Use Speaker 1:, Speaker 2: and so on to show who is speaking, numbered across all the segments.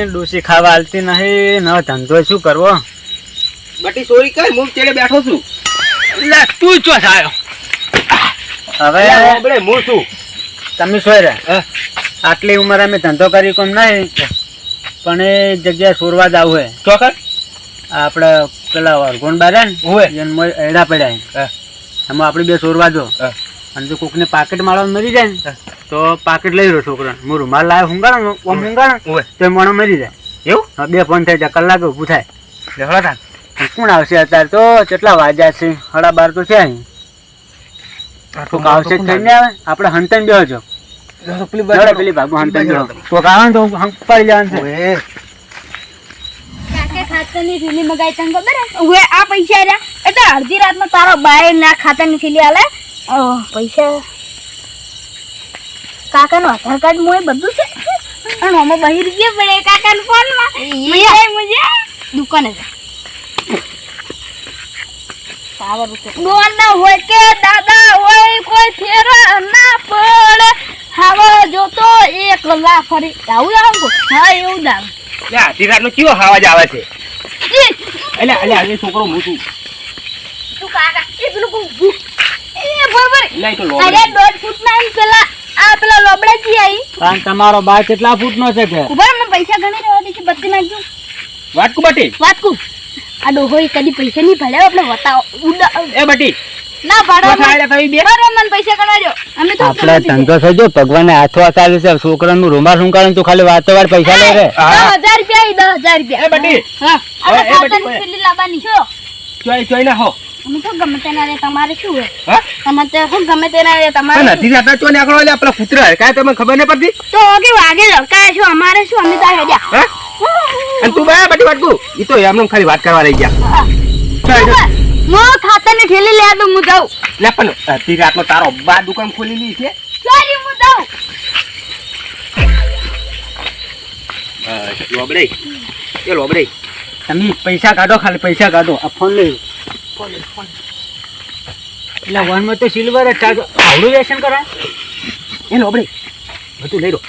Speaker 1: નહીં, ડોસી ખાવા હાલતી નહીં, ન ધંધો શું કરવો?
Speaker 2: બટી સોરી કર, હું તેડે બેઠો છું.
Speaker 1: લે તું ચો આવ્યો? હવે
Speaker 2: આપણે હું છું.
Speaker 1: તમે સોય રહ્યા આટલી ઉંમરે અમે ધંધો કરી કોમ નહીં, પણ એ જગ્યાએ સોરવા જ આવું હે.
Speaker 2: ચોકર
Speaker 1: આપણે પેલા વરગોણ બાર્યા ને
Speaker 2: હોય
Speaker 1: એડા પડ્યા એમાં આપણે બે સોરવા જો, અને જો કોકને પાકેટ માળવા મરી જાય ને તો પાકેટ લઈ રહ્યો છોકરા. હું રૂમાલ લાવ્યો હુંગાડો ઓમ હુંગાડો તો માણો મરી જાય.
Speaker 2: એવું?
Speaker 1: હા, 2 ફોન થાય, કલાક ઊભું થાય.
Speaker 2: હળા
Speaker 1: કોણ આવશે અત્યારે? તો કેટલા વાગ્યા છે? 12:30 તો છે અહીં. કોક આવશે થઈને આવે, આપણે હંતન બેહો છો. પેલી ભાગો હંતન બેહો. કોક આવે ને તો પડી જવાનું છે.
Speaker 3: ખાતાની થેલી મગાઈ તને ખબર હે? ઓએ આ પૈસા રહ્યા એટલે અડધી રાતમાં તારો બાય ના ખાતાની થેલી આલે. પૈસા કાકાનો આધાર કાર્ડ મોય બધું છે, અને અમે 2 રૂપિયા પડે કાકાના ફોનમાં. મુજે દુકાને જા સાવર રૂપિયા ડોન ના હોય કે દાદા હોય કોઈ ફેર ના પડે. હવે જો તો 1 કલાક ફરી આવું આવું. હા એવું દાવ
Speaker 2: આધી રાતનો કેવો અવાજ આવે છે? એટલે આજે છોકરો હું છું.
Speaker 3: તું કાકા એ પેલું એ બરોબર
Speaker 2: નહીં તો
Speaker 3: અરે 1.5 ફૂટના એમ પેલા લોબડાજી આઈ.
Speaker 1: કારણ તમારો બા કેટલા ફૂટનો છે કે?
Speaker 3: ઉભા મને પૈસા ગણી રહેવા દે છે, બધી નાખજો.
Speaker 2: વાટકુ બટી
Speaker 3: વાટકુ આ ડોહોઈ કદી પૈસા નહીં ભળ્યા આપણે વતાવો
Speaker 2: એ બટી
Speaker 3: ના ભાડો
Speaker 2: ખાયલા તમે બે
Speaker 3: મને પૈસા ગણવાજો. અમે તો
Speaker 1: આપણે ધંધો છે જો ભગવાને હાથો ચાલે છે. છોકરાનું રૂમાલ શું તો ખાલી વાતો વાર પૈસા લઈ રે.
Speaker 3: 10,000 રૂપિયા 10,000 રૂપિયા.
Speaker 2: એ બટી
Speaker 3: હા
Speaker 2: એ
Speaker 3: આ
Speaker 2: બટી,
Speaker 3: ખાતાની થેલી લાવવાની છો.
Speaker 2: ચોઈ ના હો
Speaker 3: અમે તો ગમે તેના રે તમારે શું હે?
Speaker 2: હા
Speaker 3: તમારે તો શું ગમે તેના રે તમારે
Speaker 2: પણ આધી રાતના ચો નીકળો એટલે આપણા કૂતરા કાય તમને ખબર નહીં પડતી?
Speaker 3: તો ઓકે વાગે લડકા છો અમારે શું? અમે તો હેડ્યા.
Speaker 2: હા અને તું બા બટી વાટકુ ઈ તો એમને ખાલી વાત કરવા રહી ગયા.
Speaker 3: મો ખાતાની થેલી લે દઉં હું જાઉં.
Speaker 2: લે પણ આધી રાતનો તારો બા દુકાન ખોલેલી છે.
Speaker 3: સોરી હું જાઉં.
Speaker 2: લોબડે એ લોબડે
Speaker 1: તમે પૈસા કાઢો, ખાલી પૈસા કાઢો. આ ફોન લઈ એટલે વનમાં તો સિલ્વર જ ચાર્જ આવડું વ્યસન કરે.
Speaker 2: એ લોબડે બધું લઈ લો.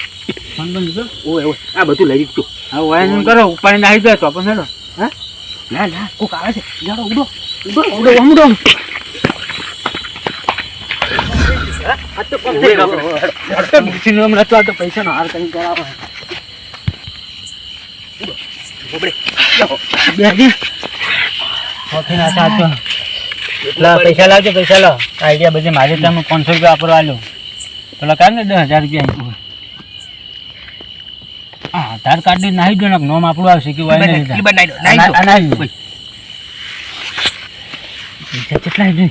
Speaker 1: ફોન બંધ કરો.
Speaker 2: ઓય ઓય આ બધું લઈ લીધું.
Speaker 1: હા વાયન કરો, ઉપાડી નાખી દો તો પણ હેલો.
Speaker 2: હા ના ના કોક આવે છે. જાડો ઉડો
Speaker 1: ઉડો ઉડો. આ તો કોણ થઈ ગયો? પૈસાનો હાર કરી કરાવો.
Speaker 2: લોબડે
Speaker 1: પૈસા લાવજો, પૈસા લાવ. આઈડિયા બધી મારી તમે 500 રૂપિયા વાપરવા લો. પેલા કાઢ ને 10,000 રૂપિયા. હા આધાર કાર્ડ ને નાખી દો ને નોમ આપણું આવશે કે કેટલા 2,000 4,000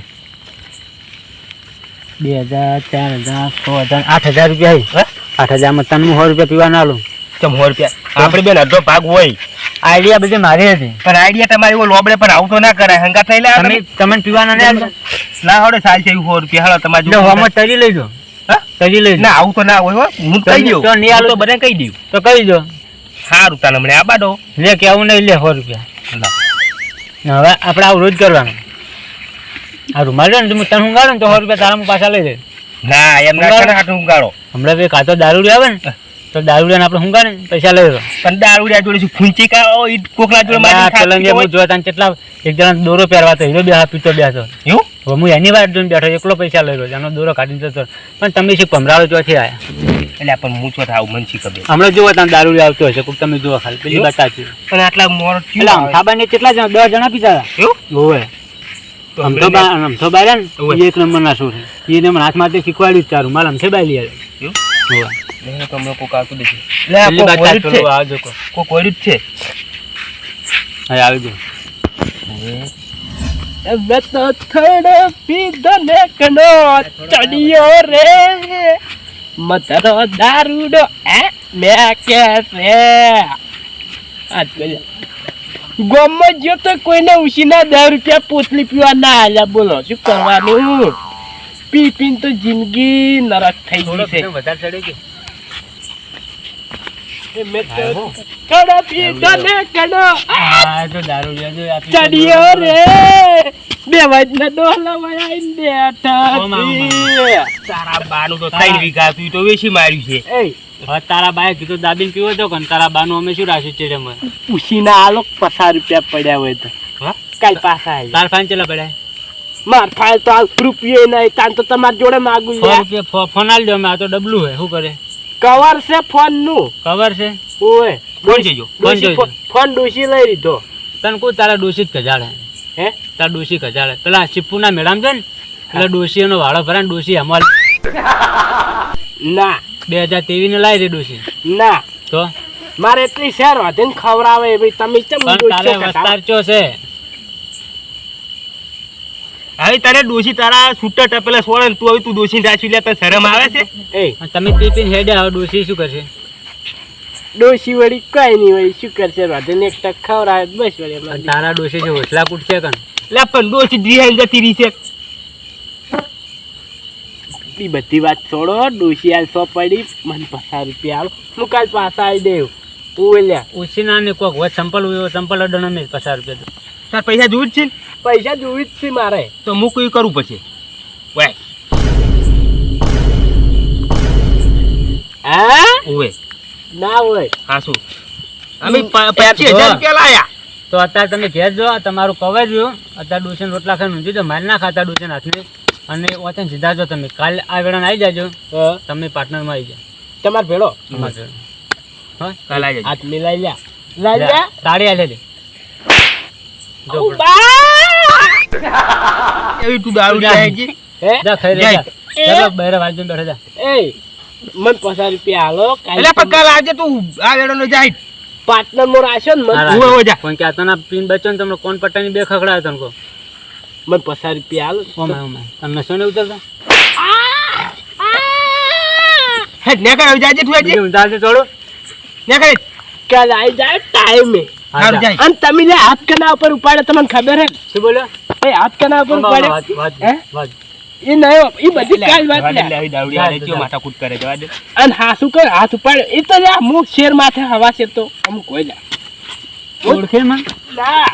Speaker 1: 6,000 8,000 રૂપિયા. 8,000 માં તમે 100 રૂપિયા પીવા ના લો.
Speaker 2: 100 રૂપિયા આપણે બેન અડધો ભાગ હોય.
Speaker 1: આઈડિયા બધી મારી હતી,
Speaker 2: પણ આઈડિયા તમારી એવો લોબડે પણ આવું તો ના કરાય. હંગા થઈ લે
Speaker 1: તમે પીવાના નહીં
Speaker 2: ના હોડે સાલ છે 100 રૂપિયા હાલો તમારી
Speaker 1: હોમાં તરી લઈ દો. તરી લઈ
Speaker 2: ના આવું તો ના હોય હો. હું કહી દઉં
Speaker 1: તો નહીં આલો
Speaker 2: તો બધાને કહી દઉં.
Speaker 1: તો કહી દો.
Speaker 2: સારું તાને મને આ બાડો
Speaker 1: લે કેવું નહીં, લે 100 રૂપિયા. હવે આપણે આવું રોજ કરવાનું. આ રૂમાલ ને તમે તને ઊંઘાડો ને તો 100 રૂપિયા તારા પાછા લઈ દે.
Speaker 2: ના એમ ના કરે હાટું ઉગાડો.
Speaker 1: હમણાં ભાઈ કાતો દારૂડિયા આવે ને તો દારૂડિયાને આપણે ઊંઘાડે ને પૈસા લઈ લો.
Speaker 2: પણ દારૂડિયા જોડે શું ફૂંચી કા ઈ કોકલા જોડે મારી
Speaker 1: પેલા હું જોતા કેટલા એક જણા દોરો પહેરવા તો હીરો બે પીતો બેસો.
Speaker 2: એવું
Speaker 1: હવે હું એની વાત જોઈને બેઠો, એકલો પૈસા લઈ રહ્યો, એનો દોરો કાઢીને જતો. પણ તમે શું ભમરાળો ચોથી આવ્યા?
Speaker 2: એટલે પણ હું છો થાવ મન શી ખબર.
Speaker 1: હમણાં જોવો તમે દારૂડિયા આવતો હશે કોક, તમે જોવો ખાલી પેલી વાત સાચી.
Speaker 2: પણ આટલા મોર
Speaker 1: એટલે અમથાબા ને કેટલા જણા 10 જણા પીતા હતા.
Speaker 2: એવું
Speaker 1: હોવે અમથો બાર્યા ને એ 1 નંબર ના શું છે. એને મને હાથ માટે શીખવાડ્યું જ તારું માલ અમથે બાઈ લઈ આવે. હોવે
Speaker 2: તમને કોક આવતું દેખી
Speaker 1: આવજો
Speaker 2: કોક ઓર્યું જ છે.
Speaker 1: હા આવજો.
Speaker 2: હવે તો થડ પીધો ને કનો ચડિયો રે મતરો દારૂડો મે કે છે આજ ગોમમાં જો તો કોઈને ઉસીના 10 રૂપિયા પોતલી પીવા ના આલ્યા. બોલો શું કરવાનું? પી પીને તો જિંદગી નરક થઈ ગઈ છે.
Speaker 1: વધારે ચડે કે
Speaker 2: કડો પીધો ને કડો
Speaker 1: તો દારૂડિયા
Speaker 2: ચડિયો રે બે વાજના ડોલા વયા બેઠા તારા બાનું તો 3 વીઘા તું તો વેચી માર્યું છે.
Speaker 1: હવે તારા બાએ કીધું દાબીને પીવો તો કે તારા બાનું અમે શું રાખ્યું છે જમવા
Speaker 2: પૂછીના આલો 50 રૂપિયા પડ્યા હોય તો કાલ પાછા આવી
Speaker 1: તાર ફાઈન ચેલા પડ્યા
Speaker 2: માર ફાઈલ તો હાલ રૂપિયા નહીં તાન તો તમારી જોડે માગું
Speaker 1: 100 રૂપિયા ફોન આલ દો અમે આ તો ડબલું હે શું કરે
Speaker 2: કવર છે ફોન નું
Speaker 1: ખબર છે
Speaker 2: ઓય
Speaker 1: કોણ છે જો કોણ છે
Speaker 2: ફોન ડોશી લઈ લીધો
Speaker 1: તને કોઈ તારા ડોશી જ કજાડે
Speaker 2: હે
Speaker 1: તારા ડોશી કજાડે પેલા શિપુના મેળામ છે ને એટલે ડોશી એનો વાળો ભરા ને ડોશી અમાર
Speaker 2: ના
Speaker 1: 2023 ને લાવી દે ડોશી
Speaker 2: ના
Speaker 1: તો
Speaker 2: મારે એટલી શેર વાતે ને ખવરાવે ભાઈ તમે ચમ
Speaker 1: પણ તારે વસ્તાર ચો છે
Speaker 4: હવે તારે ડોશી તારા છૂટા ટપેલા સોળે તું હવે તું ડોશી રાચી લે તો શરમ આવે છે
Speaker 2: એ
Speaker 1: તમે પીપીને હેડે હવે ડોશી શું કરશે
Speaker 2: ડોશી વળી કઈ નહીં વળી શું કરશે વાતે ને એક ટક ખવરાવે બસ વળી
Speaker 1: અને તારા ડોશી છે હોસલા કૂટશે કન
Speaker 4: લે પણ ડોશી દિહાઈ જતી રહી છે
Speaker 2: એ બધી વાત છોડો ડોશી હાલ 100 પડી મને 50 રૂપિયા આલો હું કાલ પાછા આવી દેવ તું લ્યા
Speaker 1: ઉછીના ને કોક હોય સંપલ અડણ અમે 50 રૂપિયા
Speaker 4: તાર પૈસા જોવું જ છે ને?
Speaker 2: પૈસા જોવી જ છે મારે
Speaker 4: તો હું કોઈ કરવું પડશે વાય
Speaker 2: હા
Speaker 4: ઓવે
Speaker 2: ના હોય
Speaker 4: હા શું અમે 25,000 રૂપિયા લાયા
Speaker 1: તો અત્યારે તમે ઘેર જો તમારું કવર જો અત્યારે ડોસીને રોટલા ખાઈને ઊંધી તો માર ના ખાતા ડોસીને હાથને અને વતન સીધા જો તમે કાલે આ વેળાને આવી જાજો તમે પાર્ટનરમાં આવી જાઓ
Speaker 2: તમાર ભેળો
Speaker 1: તમારે હા
Speaker 4: કાલ આવી જજો.
Speaker 2: હાથ મિલાઈ લ્યા લાઈ લ્યા
Speaker 1: તાળી આલે દે જો
Speaker 2: ઓ બા
Speaker 4: એવી તું દારૂ જાય છે
Speaker 2: હે
Speaker 1: જા ખાઈ લે
Speaker 4: જાય.
Speaker 1: જા બહેરા વાંચો બેઠા જા
Speaker 2: એ મન 50 રૂપિયા હાલો
Speaker 4: એટલે પણ કાલ આજે તું આ વેળાનો જાય
Speaker 2: પાર્ટનર મોર આશો ને
Speaker 1: હા,
Speaker 2: મન
Speaker 1: રાખો.
Speaker 4: ઉવે જા.
Speaker 1: પણ કે આ તને પીન બચ્ચો ને તમને કોણ પટ્ટાની બે ખખડાયો તને કો
Speaker 2: 50 રૂપિયા હાલો
Speaker 1: ઓમાં તમે શું ને ઉતરતા
Speaker 4: હે ને કર જાજે તું આજે
Speaker 1: બીજું ઊંધાથી છોડો
Speaker 4: ને કર
Speaker 2: કાલ આવી જાય ટાઈમે
Speaker 1: હા,
Speaker 4: સારું
Speaker 1: જા.
Speaker 4: જાય
Speaker 2: અને તમે લે હાથ કના ઉપર ઉપાડે તમને ખબર હે
Speaker 1: શું બોલ્યો
Speaker 2: એ હાથ કના ઉપર ઉપાડે હે? એ નયો એ બધી કાલ વાત લે
Speaker 4: આવી દારૂ આલે છે માથા કૂટ કરે જવા દે
Speaker 2: અને હાસુ કર હાથ ઉપાડે એ તો લે અમુક શેર માથે હવા છે તો અમુક કોઈ લે
Speaker 1: ઓળખે માં
Speaker 2: ના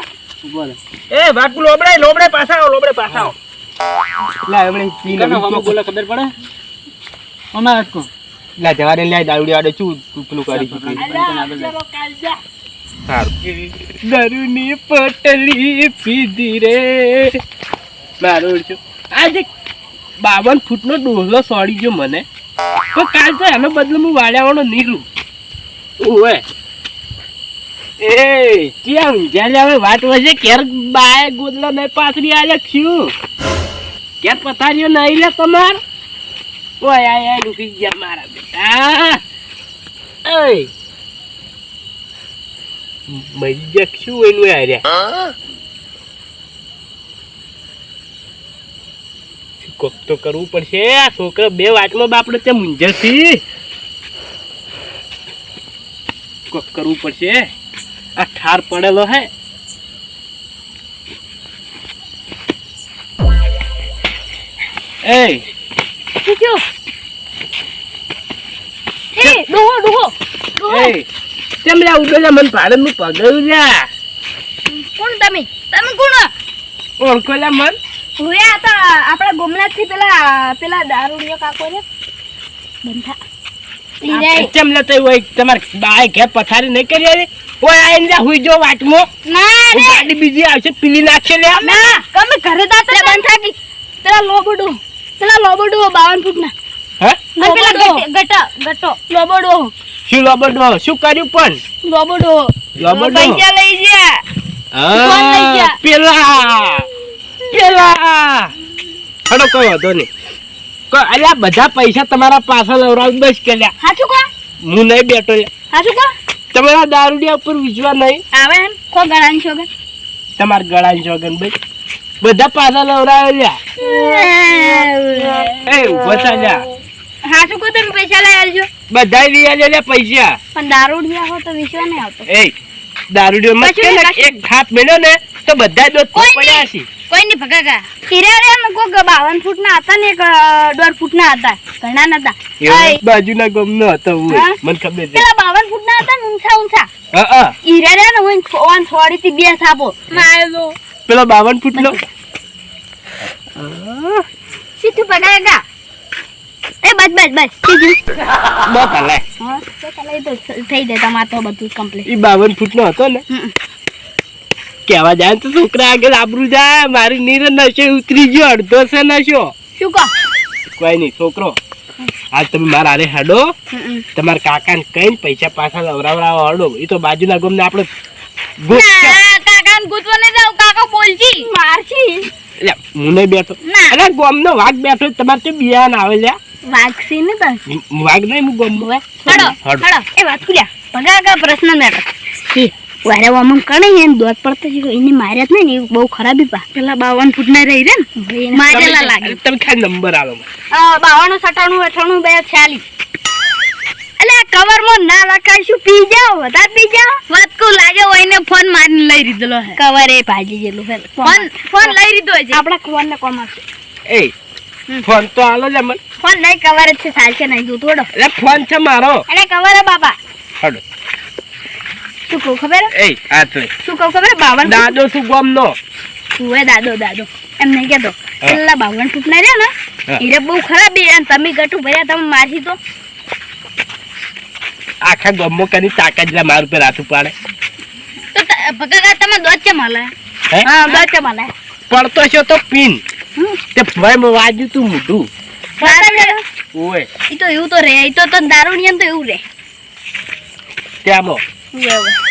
Speaker 1: બોલો
Speaker 4: એ બાપુ લોબડે પાછા આવો લોબડે પાછા આવો લે હમણે પી
Speaker 1: કનો હમ બોલે ખબર પડે ઓમાં અટકો
Speaker 4: લે જવા દે લે દારૂ આડે ચૂ તું પેલું કરી ચૂકી
Speaker 2: ચલો કાલ જા
Speaker 4: સારું
Speaker 2: દારૂની પોટલી પીધી રે મારું છું આજે 52 ફૂટનો ડોહલો સોડી ગયો મને તો કાલ તો એનો બદલે હું વાળ્યાવાનો નીકળું ઓએ એ ક્યાં ઊંઝા જાવે વાત વસે કેર બાય ગોદલા નહીં પાથરી આલે છું કેર પથારીઓ નહીં લે તમાર ઓય આય ડૂબી ગયા મારા બેટા ઓય મરી શું એનું આર્યા કોક તો કરવું પડશે આ છોકરા બે વાતમાં બાપડે તે મુંજરથી કોક કરવું પડશે આ ઠાર પડેલો હે એ
Speaker 3: શીખ્યો એ ડોહો
Speaker 2: એ તેમ લે ઉડેલા મન ભાડે નું પગડ્યું લ્યા
Speaker 3: કોણ તમે કોણ
Speaker 2: ઓળખો લ્યા મન
Speaker 3: હવે આ તો આપણા ગોમનાથથી પેલા દારૂડિયો કાકો ને બંધા
Speaker 2: કેમ લે તો હોય તમાર બાય ઘેર પથારી નહીં કરી આલી ઓય આઈને જા હુઈ જો વાટમાં
Speaker 3: ના રે
Speaker 2: ગાડી બીજી આવશે પીલી નાખશે લે
Speaker 3: ના તમે ઘરે દાતા બંધા કી પેલા લોબડો 52 ફૂટના
Speaker 2: હે
Speaker 3: અને પેલા ગટો લોબડો
Speaker 2: શું લોબડો શું કર્યું પણ
Speaker 3: લોબડો
Speaker 2: લોબડો?
Speaker 3: પૈસા લઈ ગયા કોણ લઈ ગયા?
Speaker 2: પેલા હડો કયો હતો ને અલ્યા બધા પૈસા તમારા પાછળ લવરાવ બસ કે લ્યા
Speaker 3: હાચું કો
Speaker 2: હું નહીં બેઠો લ્યા
Speaker 3: હાચું કો
Speaker 2: તમારા દારૂડિયા ઉપર વિશ્વાસ નહીં
Speaker 3: આવે એમ કો ગળાની છોગન
Speaker 2: તમારા ગળાની જોગન ભાઈ બધા પાછળ લવરાવે લ્યા એ ઉભો થા લ્યા
Speaker 3: હાચું કો તમે પૈસા લઈ આવજો
Speaker 2: બધા લઈ આલે લ્યા પૈસા
Speaker 3: પણ દારૂડિયા હો તો વિશ્વાસ નહીં આવતો
Speaker 2: એ દારૂડિયો મત કે ને એક થાપ મેલ્યો ને તો બધા દોત
Speaker 3: કોઈ
Speaker 2: પડ્યા છે
Speaker 3: કોઈ નહીં ભગાકા હિરારે કોક 52 ફૂટના હતા ને એક 1.5 ફૂટના હતા ઘણા નતા
Speaker 2: એવું બાજુના ગામનો હતો હું
Speaker 3: હા?
Speaker 2: મને ખબર છે
Speaker 3: પેલા 52 ફૂટના હતા ને ઊંચા
Speaker 2: હા
Speaker 3: હિરારે ને હું ઓન છોડીથી બે થાપો માયલો
Speaker 2: પેલો 52 ફૂટનો
Speaker 3: સીધું ભગાકા એ બસ બસ બસ થઈ ગયું
Speaker 2: બસ હલે
Speaker 3: હા તો ચાલે એ તો થઈ જાય તમારે તો બધું કમ્પ્લીટ
Speaker 2: ઈ 52 ફૂટનો હતો ને કેવા જાય તો છોકરા આગળ આબરૂ જાય મારી નીર નશો ઉતરી ગયો અડધો છે નશો
Speaker 3: શું કહો
Speaker 2: કોઈ નહીં છોકરો આજ તમે મારા હારે હેડો તમારા કાકાને કઈ પૈસા પાછા લવરાવરાવો હડો એ તો બાજુના ગામને આપણે
Speaker 3: કાકાને ગૂંચવા નહીં જાવ કાકા બોલજી મારજી
Speaker 2: હું નહીં બેઠો
Speaker 3: ના.
Speaker 2: અરે ગામનો વાઘ બેઠો તમારે તો બિયાન આવે લ્યા
Speaker 3: વાગસી ને બસ
Speaker 2: વાઘ નહીં હું ગામનો
Speaker 3: હડો
Speaker 2: હડો.
Speaker 3: હડો એ વાત ખુલ્યા ભગા પ્રશ્ન મેટર વારે વામન કણે એને દોત પડતો છે એની માર્યા જ નહીં ને એ બહુ ખરાબી પા પેલા 52 ફૂટ ના રહી રે ને મારેલા લાગે
Speaker 2: તમે ખાલી નંબર આલો મને.
Speaker 3: 52 97 98 42 46 અલે કવર માં ના લખાઈશું પી જાઓ વધારે પી જાઓ વાત કો લાગે હોય ને ફોન મારીને લઈ લીધેલો હે કવર એ ભાજી જેલું હે ફોન લઈ લીધો છે આપડા ફોન ને કોમ આવશે
Speaker 2: એ ફોન તો આલો જ મને
Speaker 3: ફોન નહીં કવર જ છે સાચે નહીં તું થોડો
Speaker 2: અરે ફોન છે મારો
Speaker 3: અરે કવર હે બાબા
Speaker 2: હડો
Speaker 3: શું કહું ખબર હે?
Speaker 2: એ આ તો
Speaker 3: શું કહું ખબર હે? 52
Speaker 2: દાદો શું ગામનો
Speaker 3: તું હે દાદો એમ નહીં કેતો પેલા 52 ફૂટ ના રહ્યા ને
Speaker 2: હા.
Speaker 3: હીરે બહુ ખરાબી અને તમે ગટુ ભર્યા તમે મારશી તો
Speaker 2: આખા ગામમાં કની તાકાત જ મારું પર હાથ પાડે
Speaker 3: ભગા તમે દોત છે મળે
Speaker 2: હે?
Speaker 3: હા દોત છે મળે
Speaker 2: પડતો છો તો પીન તે ભાઈ માં વાજ્યું તું મોઢું ઓય
Speaker 3: ઈ તો એવું તો રે ઈ તો દારૂ નિયમ તો એવું રે
Speaker 2: ત્યાંમાં
Speaker 3: એવું